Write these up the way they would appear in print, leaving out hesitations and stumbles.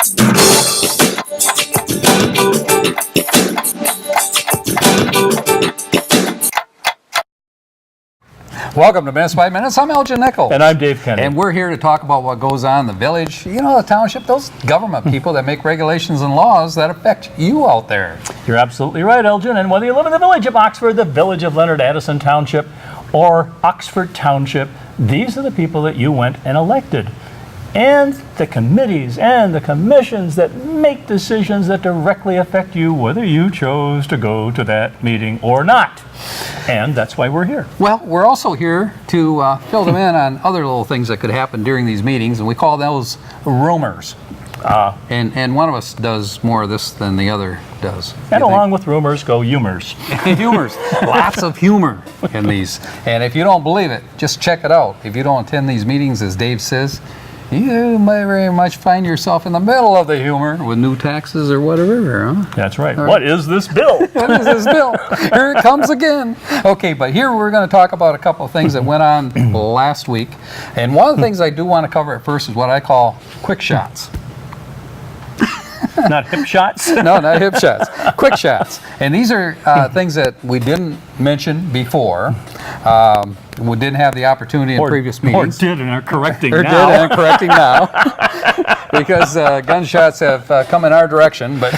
Welcome to Minutes by Minutes. I'm Elgin Nickel. And I'm Dave Kennedy. And we're here to talk about what goes on in the village, you know, the township, those government people that make regulations and laws that affect you out there. You're absolutely right, Elgin. And whether you live in the village of Oxford, the village of Leonard Addison Township, or Oxford Township, these are the people that you went and elected. And the committees and the commissions that make decisions that directly affect you, whether you chose to go to that meeting or not. And that's why we're here. Well, we're also here to fill them in on other little things that could happen during these meetings, and we call those rumors. And one of us does more of this than the other does. And along with rumors go humors. Humors. Lots of humor in these. And if you don't believe it, just check it out. If you don't attend these meetings, as Dave says, you might very much find yourself in the middle of the humor with new taxes or whatever, huh? That's right. What is this bill? What is this bill? Here it comes again. Okay, but here we're going to talk about a couple of things that went on last week. And one of the things I do want to cover at first is what I call quick shots. Not hip shots? No, not hip shots. Quick shots. And these are things that we didn't mention before. We didn't have the opportunity in previous meetings. Or did and are correcting now. now. Did and are correcting now. Because gunshots have come in our direction. But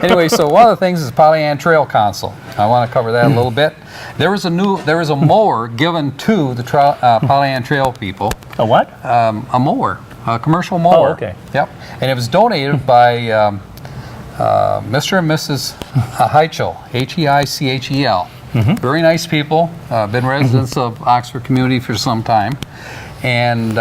anyway, so one of the things is Pollyant Trail Council. I want to cover that a little bit. There was a mower given to the Pollyant Trail people. A what? A mower. A commercial mower. Oh, okay. Yep. And it was donated by Mr. and Mrs. Heichel, Heichel. Mm-hmm. Very nice people, been residents of Oxford community for some time. And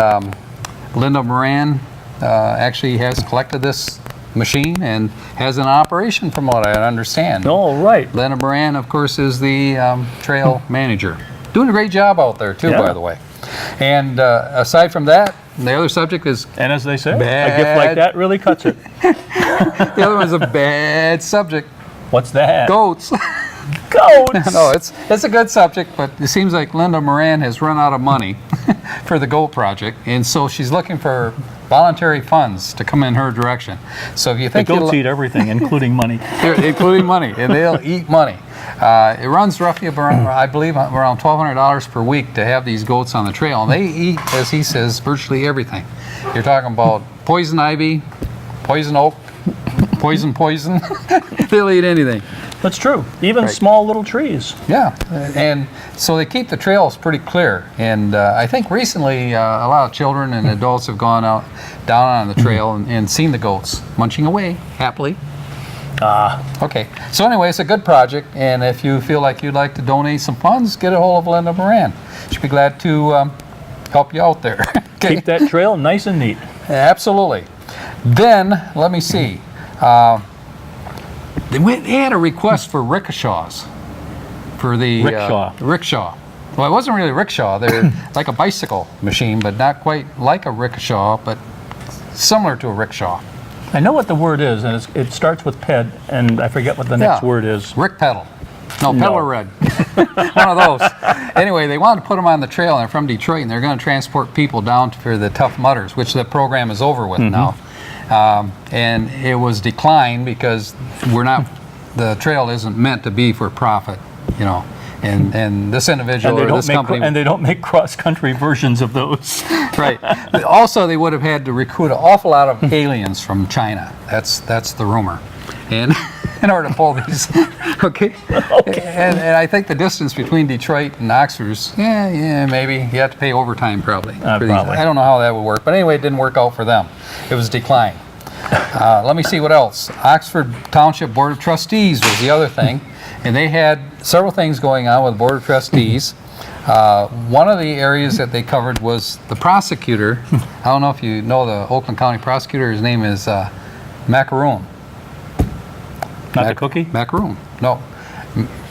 Linda Moran actually has collected this machine and has an operation from what I understand. Oh, right. Linda Moran, of course, is the trail manager. Doing a great job out there, too, by the way. And aside from that, the other subject is and as they say, bad. A gift like that really cuts it. The other one's a bad subject. What's that? Goats. Goats! No, it's a good subject, but it seems like Linda Moran has run out of money for the goat project, and so she's looking for voluntary funds to come in her direction. So if you think the goats eat everything, including money. Including money, and they'll eat money. It runs roughly around, I believe, around $1,200 per week to have these goats on the trail, and they eat, as he says, virtually everything. You're talking about poison ivy, poison oak, poison. They'll eat anything. That's true. Even small little trees. Yeah, and so they keep the trails pretty clear. And I think recently a lot of children and adults have gone out down on the trail and seen the goats munching away happily. Okay, so anyway, it's a good project, and if you feel like you'd like to donate some funds, get a hold of Linda Moran. She'd be glad to help you out there. Okay? Keep that trail nice and neat. Absolutely. Then, let me see. They had a request for rickshaws. For the rickshaw. Well, it wasn't really a rickshaw. They're like a bicycle machine, but not quite like a rickshaw, but similar to a rickshaw. I know what the word is, and it starts with ped, and I forget what the next word is. Rick pedal. No, pedal or red. One of those. Anyway, they wanted to put them on the trail, and they're from Detroit, and they're going to transport people down for the Tough Mudders, which the program is over with now. And it was declined because the trail isn't meant to be for profit, you know. And this individual or this company... And they don't make cross-country versions of those. Right. Also, they would have had to recruit an awful lot of aliens from China. That's the rumor. And in order to pull these... Okay. And I think the distance between Detroit and Oxford is, maybe. You have to pay overtime probably. Probably. I don't know how that would work. But anyway, it didn't work out for them. It was declined. Let me see what else. Oxford Township Board of Trustees was the other thing. And they had several things going on with the Board of Trustees. One of the areas that they covered was the prosecutor. I don't know if you know the Oakland County prosecutor. His name is Macaroon. Not the cookie? Macaroon. No.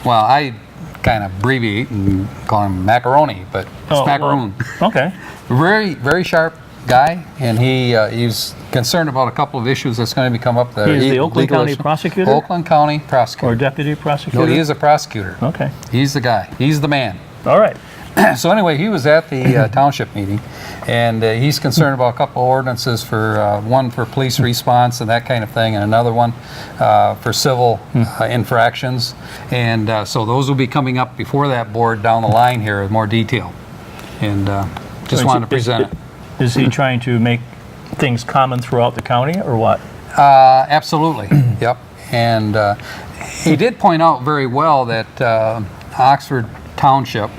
Well, I kind of abbreviate and call him Macaroni, but it's Macaroon. Well, okay. Very, very sharp guy, and he's concerned about a couple of issues that's going to come up. He's the Oakland County prosecutor? Oakland County prosecutor. Or deputy prosecutor? No, he is a prosecutor. Okay. He's the guy. He's the man. All right. So anyway, he was at the township meeting, and he's concerned about a couple of ordinances for one for police response and that kind of thing, and another one for civil infractions. And so those will be coming up before that board down the line here with more detail. And just wanted to present it. Is he trying to make things common throughout the county, or what? Absolutely. Yep. And he did point out very well that Oxford Township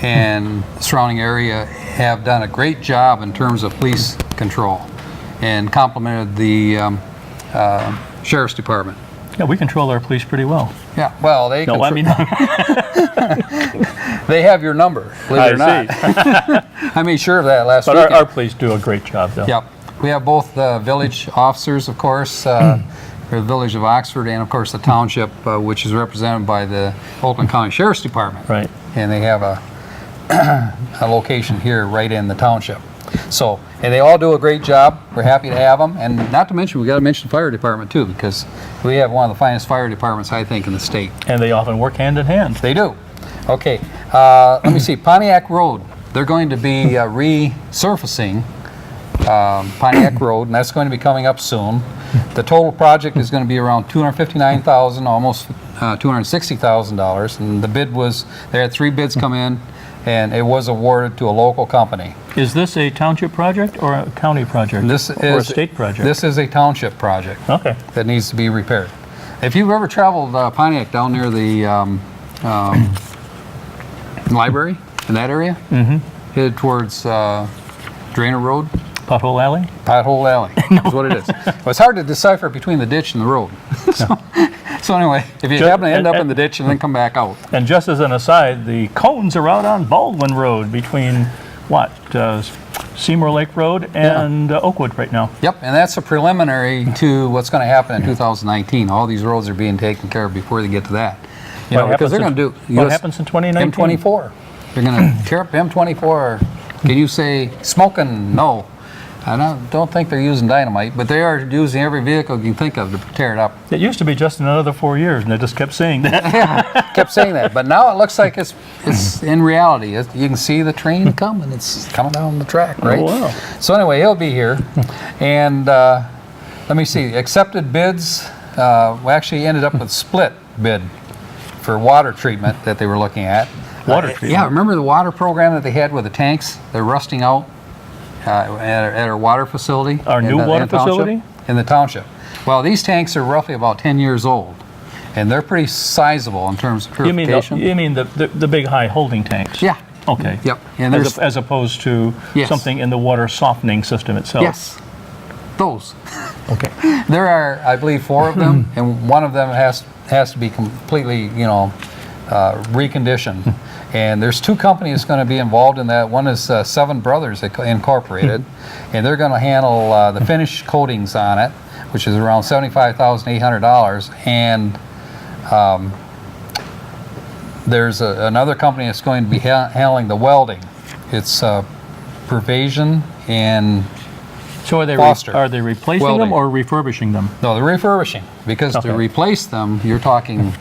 and surrounding area have done a great job in terms of police control, and complimented the Sheriff's Department. Yeah, we control our police pretty well. Yeah, well, they No, I mean, they have your number, believe it or I not. see. I made sure of that last But weekend. our police do a great job, though. Yep. We have both village officers, of course, for the village of Oxford, and of course the township, which is represented by the Oakland County Sheriff's Department. Right. And they have a location here right in the township. So, and they all do a great job. We're happy to have them. And not to mention, we got to mention the fire department too, because we have one of the finest fire departments, I think, in the state. And they often work hand in hand. They do. Okay, let me see, Pontiac Road. They're going to be resurfacing Pontiac Road, and that's going to be coming up soon. The total project is going to be around $259,000, almost $260,000, and the bid was, they had 3 bids come in, and it was awarded to a local company. Is this a township project or a county project? This or a is state project? This is a township project Okay. that needs to be repaired. If you've ever traveled Pontiac down near the library in that area, headed towards Drainer Road, Pothole Alley? Pothole Alley is what it is. Well, it's hard to decipher between the ditch and the road. So anyway, if you happen to end up in the ditch and then come back out. And just as an aside, the cones are out on Baldwin Road between, what, Seymour Lake Road and Oakwood right now. Yep, and that's a preliminary to what's going to happen in 2019. All these roads are being taken care of before they get to that. You know, because they're going to do What happens in 2019? M24. They're going to tear up M24. Can you say smoking? No. I don't think they're using dynamite, but they are using every vehicle you can think of to tear it up. It used to be just another 4 years, and they just kept saying that. Kept saying that, but now it looks like it's in reality. You can see the train coming. It's coming down the track, right? Oh, wow. So anyway, he'll be here. And let me see, accepted bids. We actually ended up with split bid for water treatment that they were looking at. Water treatment? Yeah, remember the water program that they had with the tanks? They're rusting out at our water facility. Our new water facility? In the township. Well, these tanks are roughly about 10 years old, and they're pretty sizable in terms of purification. You mean the big high holding tanks? Yeah. Okay. Yep. And As opposed to Yes. something in the water softening system itself? yes, those. Okay. There are, I believe, 4 of them, and one of them has to be completely, reconditioned. And there's 2 companies going to be involved in that. One is Seven Brothers Incorporated, and they're going to handle the finish coatings on it, which is around $75,800. And there's another company that's going to be handling the welding. It's Pervasion and So are they Foster. are they replacing Welding. them or refurbishing them? no, they're refurbishing, because Okay. to replace them, you're talking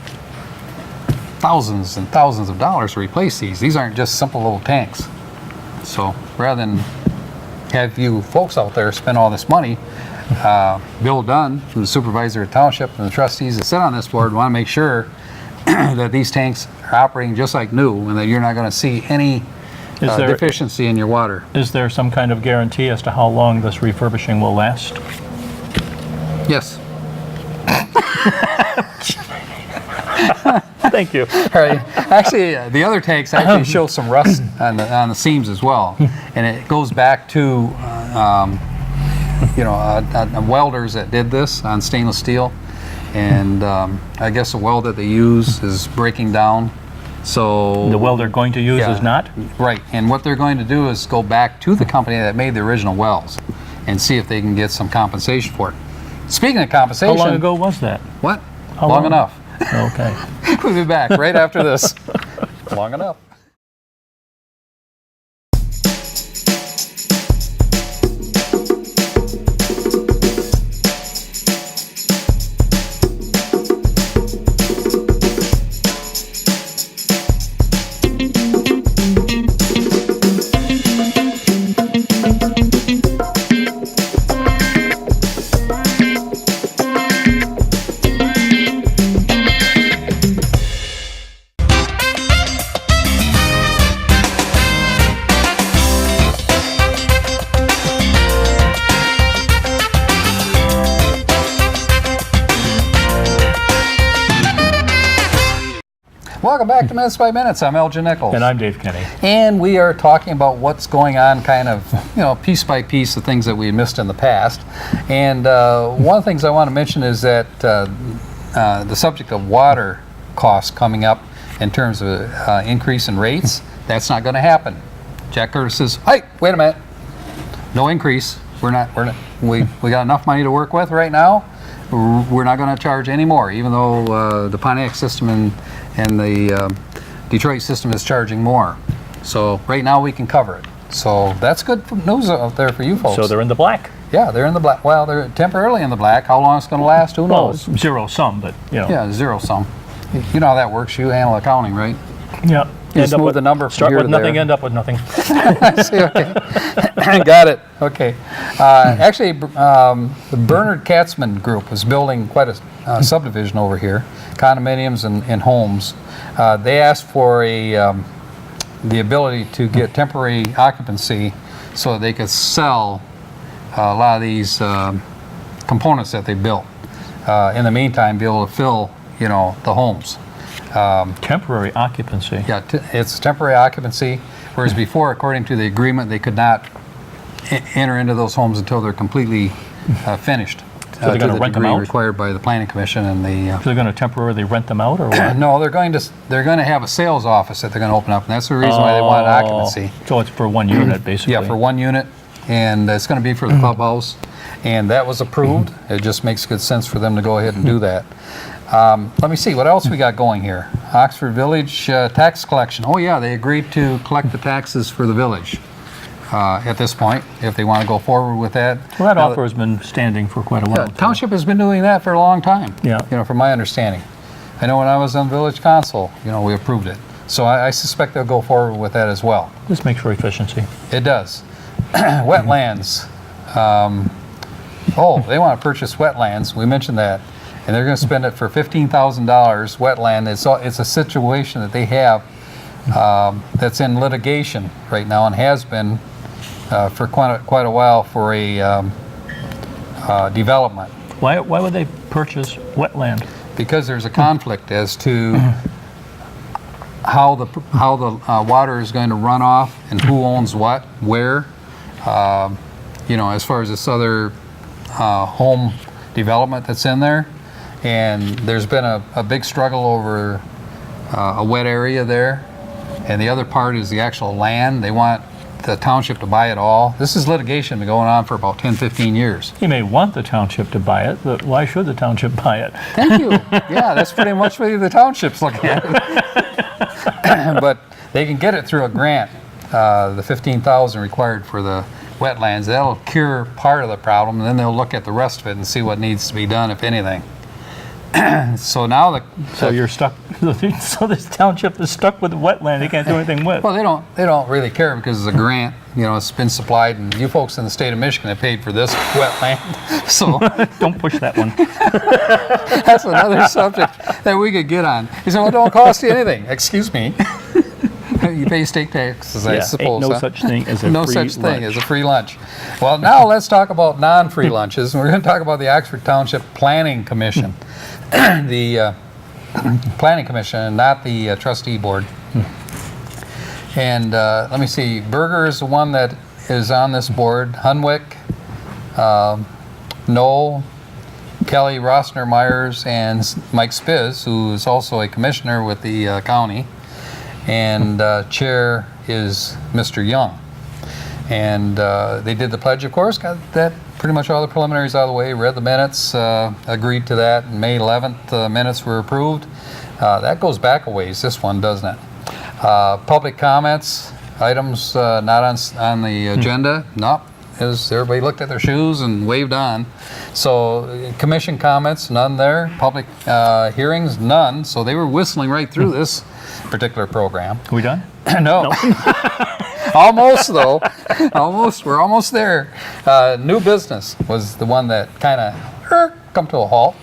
thousands and thousands of dollars to replace these. These aren't just simple little tanks. So rather than have you folks out there spend all this money, Bill Dunn, who's the supervisor of township, and the trustees that sit on this board want to make sure that these tanks are operating just like new, and that you're not going to see any deficiency in your water. Is there some kind of guarantee as to how long this refurbishing will last? Yes. Thank you. Right. Actually, the other tanks actually show some rust on the seams as well, and it goes back to welders that did this on stainless steel, and I guess the weld that they use is breaking down. So The weld they're going to use is not? right. And what they're going to do is go back to the company that made the original welds and see if they can get some compensation for it. Speaking of How compensation, long ago was that? what? How Long long? enough. Okay. We'll be back right after this. Long enough. Welcome back to Minutes by Minutes. I'm Elgin Nichols. And I'm Dave Kenny. And we are talking about what's going on kind of, piece by piece, the things that we missed in the past. And one of the things I want to mention is that the subject of water costs coming up in terms of increase in rates, that's not going to happen. Jack Curtis says, hey, wait a minute. No increase. We got enough money to work with right now. We're not going to charge any more, even though the Pontiac system and the Detroit system is charging more. So right now we can cover it. So that's good news out there for you folks. So they're in the black. Yeah, they're in the black. Well, they're temporarily in the black. How long it's going to last, who Well, knows? it's zero sum, but Yeah, zero sum. You know how that works. You handle accounting, right? Yeah. You just move the number from start here with to nothing, there. end up with nothing. I see, okay. Got it. Okay. Actually, the Bernard Katzman Group is building quite a subdivision over here, condominiums and homes. They asked for the ability to get temporary occupancy so that they could sell a lot of these components that they built. In the meantime, be able to fill, the homes. Temporary occupancy. Yeah, it's temporary occupancy, whereas before, according to the agreement, they could not enter into those homes until they're completely finished. So they're going to rent them out? Required by the Planning Commission and the. So they're going to temporarily rent them out, or what? No, they're going to have a sales office that they're going to open up, and that's the reason why they want occupancy. So it's for one unit, basically. Yeah, for one unit, and it's going to be for the clubhouse, and that was approved. It just makes good sense for them to go ahead and do that. Let me see, what else we got going here? Oxford Village tax collection. Oh yeah, they agreed to collect the taxes for the village at this point, if they want to go forward with that. Well, that offer has been standing for quite a while. Township has been doing that for a long time, Yeah. from my understanding. I know when I was on village council, we approved it. So I suspect they'll go forward with that as well. This makes for efficiency. It does. Wetlands. They want to purchase wetlands. We mentioned that. And they're going to spend it for $15,000 wetland. It's a situation that they have that's in litigation right now and has been for quite a while for a development. Why would they purchase wetland? Because there's a conflict as to how the water is going to run off and who owns what, where. As far as this other home development that's in there. And there's been a big struggle over a wet area there. And the other part is the actual land. They want the township to buy it all. This is litigation been going on for about 10, 15 years. You may want the township to buy it, but why should the township buy it? Thank you. Yeah, that's pretty much what the township's looking at it. But they can get it through a grant, the $15,000 required for the wetlands. That'll cure part of the problem, and then they'll look at the rest of it and see what needs to be done, if anything. So now So you're stuck. So this township is stuck with wetland. They can't do anything with. Well, they don't really care because it's a grant. It's been supplied, and you folks in the state of Michigan have paid for this wetland. So Don't push that one. that's another subject that we could get on. You say, well, it don't cost you anything. Excuse me. You pay state taxes, I suppose. Ain't no such thing as a no free such thing lunch. as a free lunch. Well, now let's talk about non-free lunches. And we're going to talk about the Oxford Township Planning Commission. The Planning Commission, not the trustee board. And let me see, Berger is the one that is on this board. Hunwick, Knoll, Kelly Rossner Myers, and Mike Spiz, who is also a commissioner with the county. And chair is Mr. Young. And they did the pledge, of course, got that pretty much all the preliminaries out of the way, read the minutes, agreed to that. May 11th, minutes were approved. That goes back a ways, this one, doesn't it? Public comments, items not on the agenda, nope. Everybody looked at their shoes and waved on. So commission comments, none there. Public hearings, none. So they were whistling right through this particular program. Are we done? No. Almost, though. We're almost there. New business was the one that kind of come to a halt.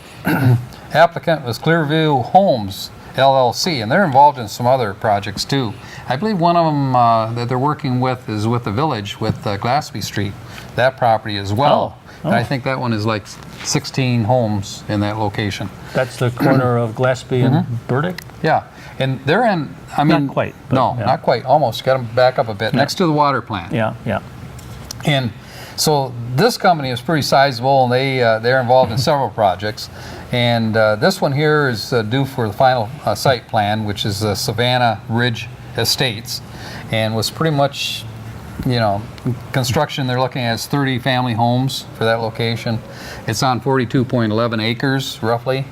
Applicant was Clearview Homes LLC, and they're involved in some other projects too. I believe one of them that they're working with is with the village, with Glassby Street, that property as well. And I think that one is like 16 homes in that location. That's the corner of Glaspie and Burdick? Yeah, and they're in, I mean... Not quite, but No, yeah. not quite, almost. Got them back up a bit, next to the water plant. Yeah, yeah. And so this company is pretty sizable, and they're involved in several projects. And this one here is due for the final site plan, which is Savannah Ridge Estates, and was pretty much, you know, construction they're looking at is 30 family homes for that location. It's on 42.11 acres roughly,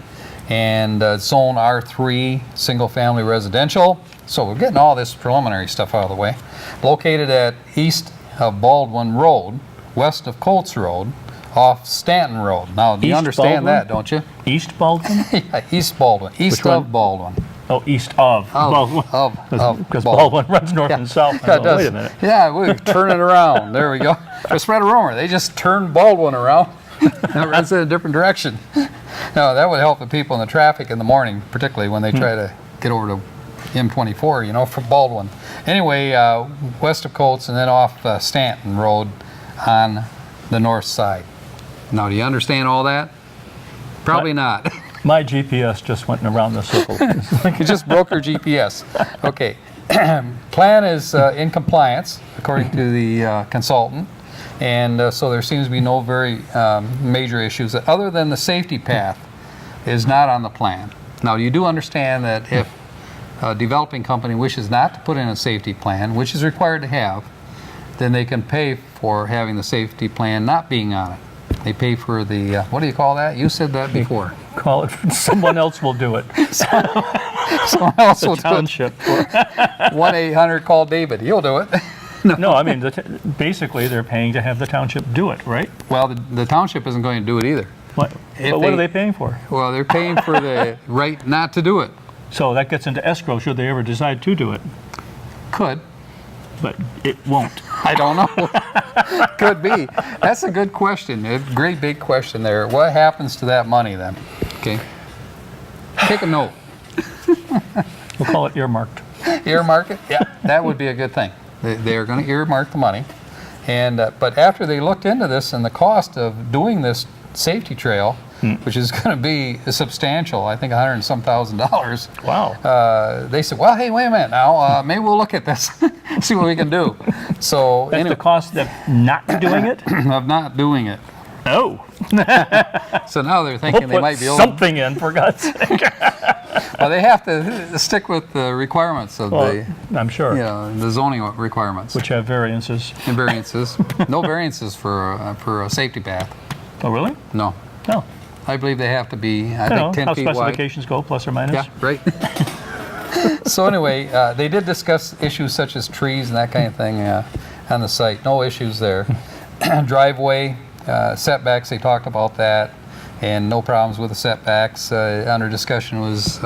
and zone R3, single family residential. So we're getting all this preliminary stuff out of the way. Located at east of Baldwin Road, west of Colts Road, off Stanton Road. Now, do you East understand Baldwin? that, don't you? East Baldwin? Yeah, East Baldwin, east Which of one? Baldwin. Oh, east of Baldwin. Because Baldwin runs north and south. Yeah, it does. Wait a minute. Yeah, we turn it around. There we go. I spread a rumor. They just turned Baldwin around. Now it runs in a different direction. No, that would help the people in the traffic in the morning, particularly when they try to get over to M24, you know, from Baldwin. Anyway, west of Colts and then off Stanton Road on the north side. Now, do you understand all that? Probably not. My GPS just went around the circle. You just broke your GPS. Okay. Plan is in compliance, according to the consultant. And so there seems to be no very major issues, other than the safety path is not on the plan. Now, you do understand that if a developing company wishes not to put in a safety plan, which is required to have, then they can pay for having the safety plan not being on it. They pay for the, what do you call that? You said that before. Call it, someone else will do it. Someone else will do it. Township. 1-800-CALL David. He'll do it. No, I mean, basically they're paying to have the township do it, right? Well, the township isn't going to do it either. What? If But what are they paying for? Well, they're paying for the right not to do it. So that gets into escrow should they ever decide to do it. Could. But it won't. I don't know. Could be. That's a good question. A great big question there. What happens to that money then? Okay. Take a note. We'll call it earmarked. Earmark it? Yeah, that would be a good thing. They are going to earmark the money. And but after they looked into this and the cost of doing this safety trail, which is going to be substantial, I think $100 and some thousand. Wow. They said, well, hey, wait a minute now. Maybe we'll look at this, see what we can do. So That's anyway, the cost of not doing it? of not doing it. Oh. So now they're thinking We'll they put might be able. something in, for God's sake. Well, they have to stick with the requirements of Well, I'm sure. the zoning requirements Which have variances. and variances. No variances for a safety path. Oh, really? No, No. I believe they have to be. I I know think 10 how feet wide. specifications go, plus or minus. Yeah, right. So anyway, they did discuss issues such as trees and that kind of thing on the site. No issues there. Driveway setbacks, they talked about that, and no problems with the setbacks. Under discussion was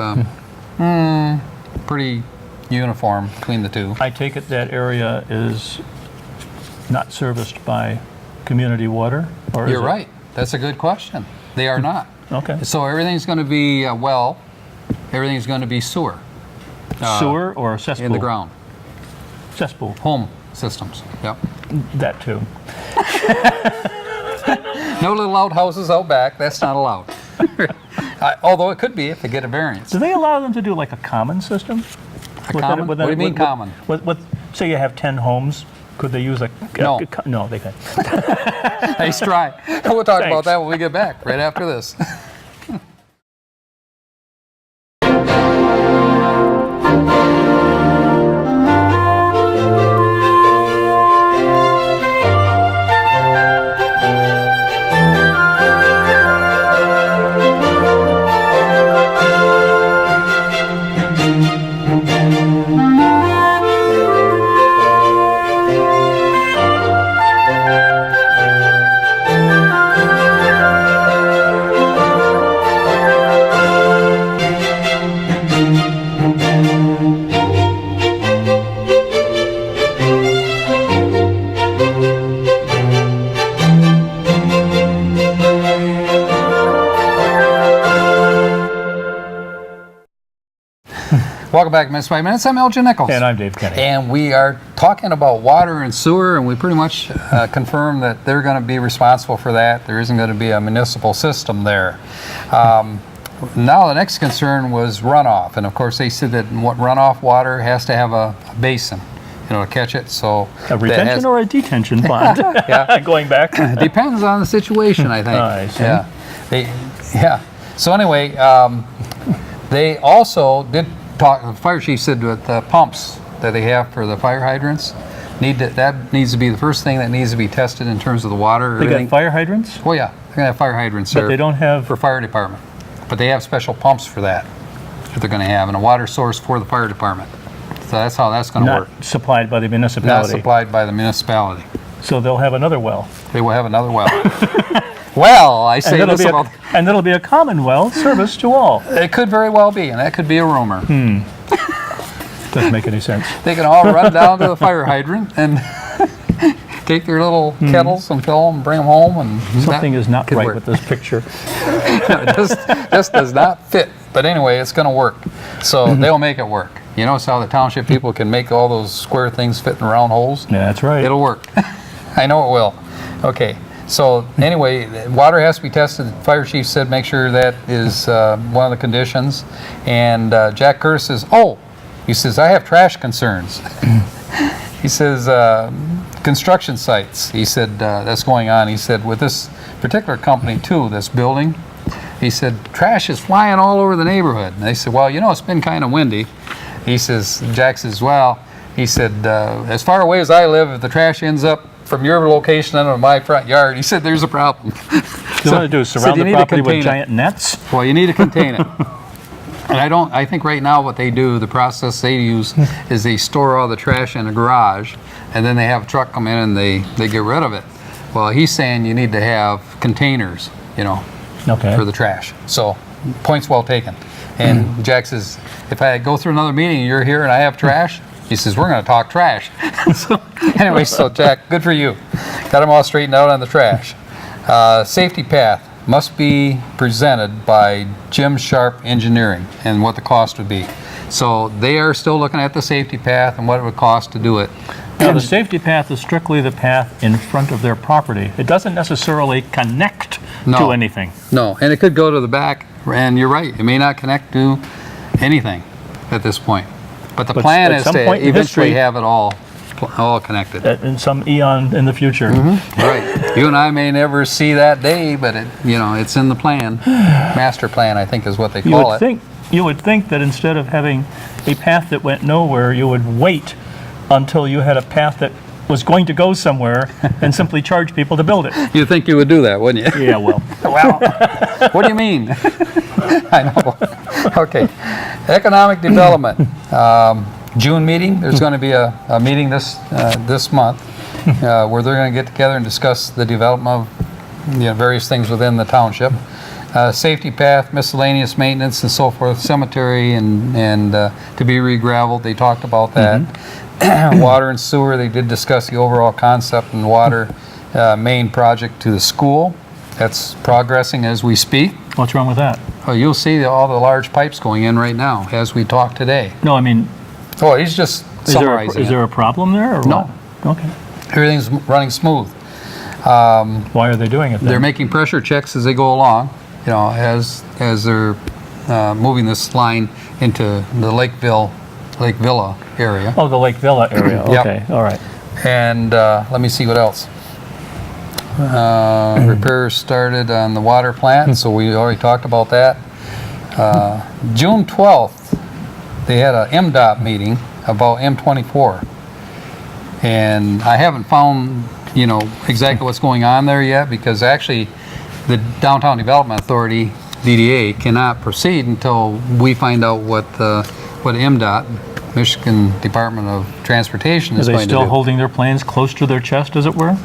pretty uniform between the two. I take it that area is not serviced by community water? Or is You're it? right. That's a good question. They are not. Okay. So everything's going to be well. Everything's going to be sewer. Sewer or cesspool? In the ground. Cesspool. Home systems. Yep. That too. No little outhouses out back. That's not allowed. Although it could be if they get a variance. Do they allow them to do like a common system? A common? What do you mean common? Say you have 10 homes, could they use a... No. No, they can't. Nice try. We'll talk about Thanks. that when we get back, right after this. Welcome back to Minutes by Minutes. I'm Elgin Nichols. And I'm Dave Kenny. And we are talking about water and sewer, and we pretty much confirmed that they're going to be responsible for that. There isn't going to be a municipal system there. Now the next concern was runoff, and of course they said that runoff water has to have a basin, to catch it. So A retention or a detention pond? Yeah. Going back. Depends on the situation, I think. I see. Yeah. So anyway, they also did talk. The fire chief said that the pumps that they have for the fire hydrants that needs to be the first thing that needs to be tested in terms of the water. They got fire hydrants? Oh yeah, they're gonna have fire hydrants But there. they don't have... For fire department, but they have special pumps for that they're going to have, and a water source for the fire department. So that's how that's going to work. Not supplied by the Not municipality. supplied by the municipality. So they'll have another well. They will have another well. Well, I say And this it'll, about. and it'll be a common well service to all. It could very well be, and that could be a rumor. Doesn't make any sense. They can all run down to the fire hydrant and take their little kettles and fill them and bring them home. And Something that is not could right work. with this picture. This does not fit. But anyway, it's going to work. So they'll make it work. You notice how the township people can make all those square things fit in round holes? Yeah, that's right. It'll work. I know it will. Okay. So anyway, water has to be tested. The fire chief said make sure that is one of the conditions. And Jack Curtis says, he says, I have trash concerns. He says, construction sites. He said, that's going on. He said, with this particular company too, this building, he said, trash is flying all over the neighborhood. And they said, well, it's been kind of windy. He says, Jack says, he said, as far away as I live, if the trash ends up from your location into my front yard, he said, there's a problem. What you want to do is surround you the need to property with contain it. giant nets? Well, you need to contain it. And I think right now what they do, the process they use is they store all the trash in a garage, and then they have a truck come in and they get rid of it. Well, he's saying you need to have containers, Okay. for the trash. So, point's well taken. And Jack says, if I go through another meeting and you're here and I have trash, he says, we're going to talk trash. So, anyway, Jack, good for you. Got them all straightened out on the trash. Safety path must be presented by Jim Sharp Engineering and what the cost would be. So they are still looking at the safety path and what it would cost to do it. Now, the safety path is strictly the path in front of their property. It doesn't necessarily connect to anything. No, and it could go to the back, and you're right, it may not connect to anything at this point. But the plan at is some to point in eventually history- have it all connected. In some eon in the future. Right. You and I may never see that day, but it's in the plan. Master plan, I think, is what they call it. You would think that instead of having a path that went nowhere, you would wait until you had a path that was going to go somewhere and simply charge people to build it. You'd think you would do that, wouldn't you? Yeah, well. Well, what do you mean? I know. Okay. Economic development. June meeting. There's going to be a meeting this month where they're going to get together and discuss the development of various things within the township. Safety path, miscellaneous maintenance, and so forth. Cemetery and to be re-gravelled. They talked about that. Water and sewer. They did discuss the overall concept and water main project to the school. That's progressing as we speak. What's wrong with that? Oh, you'll see all the large pipes going in right now as we talk today. No, I mean, Oh, he's just summarizing is there a problem there? Or No. what? Okay. Everything's running smooth. Why are they doing it then? They're making pressure checks as they go along, as they're moving this line into the Lake Villa area. Oh, the Lake Villa area. Yep. Okay, all right. And let me see what else. Repairs started on the water plant, so we already talked about that. June 12th, they had a MDOT meeting about M24. And I haven't found, exactly what's going on there yet, because actually the Downtown Development Authority, DDA, cannot proceed until we find out what MDOT, Michigan Department of Transportation, Are is they going to do. still holding their plans close to their chest, as it were?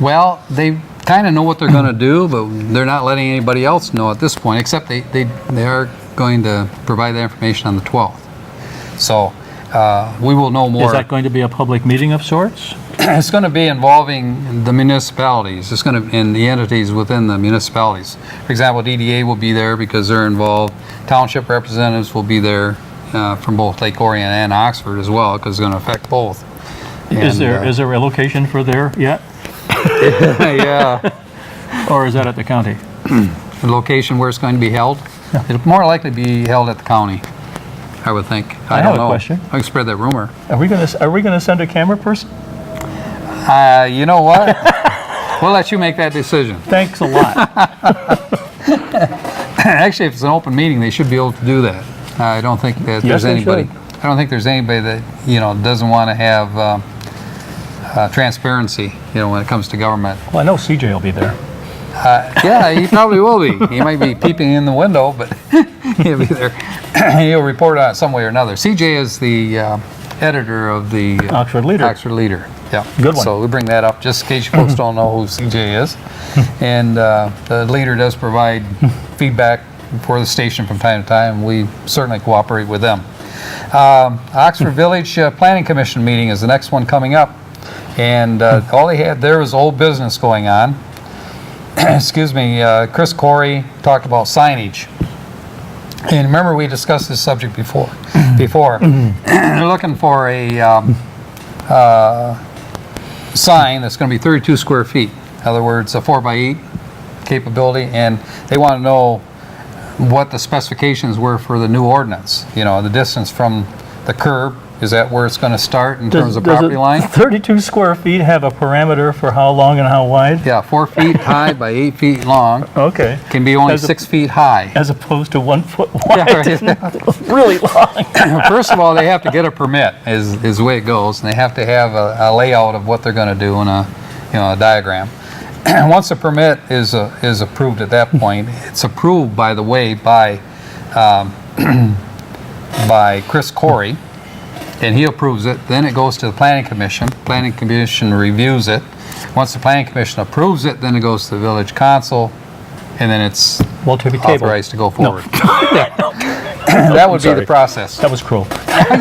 Well, they kind of know what they're going to do, but they're not letting anybody else know at this point, except they are going to provide that information on the 12th. So we will know more. Is that going to be a public meeting of sorts? It's going to be involving the municipalities. It's going to, and the entities within the municipalities. For example, DDA will be there because they're involved. Township representatives will be there, from both Lake Orion and Oxford as well, because it's going to affect both. Is And, there a location for there yet? yeah, Or is that at the county? the location where it's going to be held, it'll more likely be held at the county, I would think. I don't have a know. question. I can spread that rumor. Are we gonna send a camera person? You know what? We'll let you make that decision. Thanks a lot. Actually, if it's an open meeting, they should be able to do that. I don't think that Yes, there's they anybody. should. I don't think there's anybody that doesn't want to have transparency. When it comes to government. Well, I know CJ will be there. Yeah, he probably will be. He might be peeping in the window, but he'll be there. He'll report on it some way or another. CJ is the editor of the Oxford Leader. Oxford Leader. Yeah. Good one. So we bring that up just in case you folks don't know who CJ is. And the Leader does provide feedback for the station from time to time. We certainly cooperate with them. Oxford Village Planning Commission meeting is the next one coming up. And all they had there was old business going on. Excuse me, Chris Corey talked about signage. And remember, we discussed this subject before. They're looking for a sign that's going to be 32 square feet. In other words, a 4x8 capability. And they want to know what the specifications were for the new ordinance. The distance from the curb. Is that where it's going to start in terms of property line? 32 square feet have a parameter for how long and how wide? Yeah, 4 feet high by 8 feet long. Okay. Can be only As a- 6 feet high. As opposed to 1 foot wide. Yeah, right. Really long. First of all, they have to get a permit, is the way it goes, and they have to have a layout of what they're going to do in a diagram. Once a permit is approved at that point, it's approved, by the way, by Chris Corey, and he approves it. Then it goes to the Planning Commission. Planning Commission reviews it. Once the Planning Commission approves it, then it goes to the Village Council, and then it's Well, to be tabled. authorized to go forward. That would be sorry. the process. That was cruel.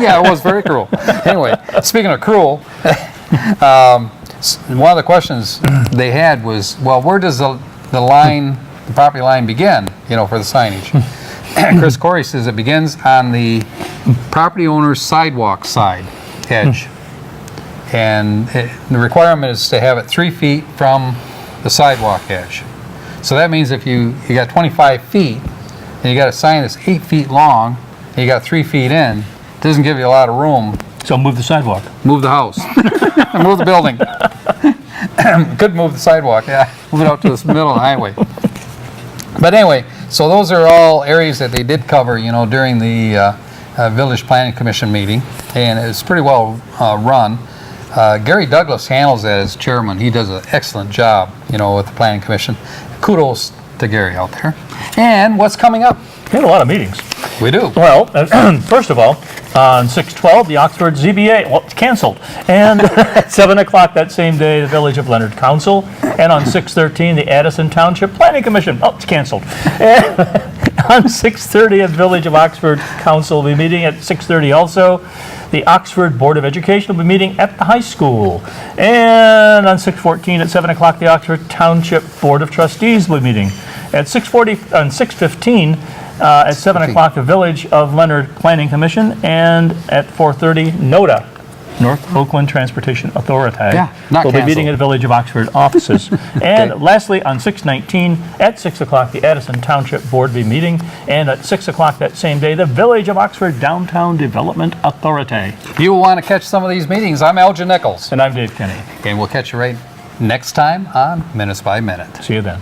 Yeah, it was very cruel. Anyway, speaking of cruel, one of the questions they had was, well, where does the property line begin, for the signage? Chris Corey says it begins on the property owner's sidewalk side edge. And the requirement is to have it 3 feet from the sidewalk edge. So that means if you got 25 feet, and you got a sign that's 8 feet long, and you got 3 feet in, it doesn't give you a lot of room. So move the sidewalk. Move the house. Move the building. Could move the sidewalk, yeah. Move it out to the middle of the highway. But anyway, so those are all areas that they did cover, during the Village Planning Commission meeting, and it's pretty well run. Gary Douglas handles that as chairman. He does an excellent job, with the Planning Commission. Kudos to Gary out there. And what's coming up? We had a lot of meetings. We do. Well, first of all, on 6/12, the Oxford ZBA, well, it's canceled. And at 7 o'clock that same day, the Village of Leonard Council. And on 6/13, the Addison Township Planning Commission. Oh, it's canceled. And on 6:30, the Village of Oxford Council will be meeting at 6:30 also. The Oxford Board of Education will be meeting at the high school. And on 6/14 at 7 o'clock, the Oxford Township Board of Trustees will be meeting. At 6:15, at 7 o'clock, the Village of Leonard Planning Commission, and at 4:30, NOTA, North Oakland Transportation Authority. Yeah, not will be meeting canceled. at Village of Oxford offices. And lastly, on 6/19, at 6 o'clock, the Addison Township Board will be meeting, and at 6 o'clock that same day, the Village of Oxford Downtown Development Authority. You will want to catch some of these meetings. I'm Elgin Nichols, And I'm Dave Kenny. and we'll catch you right next time on Minutes by Minute. See you then.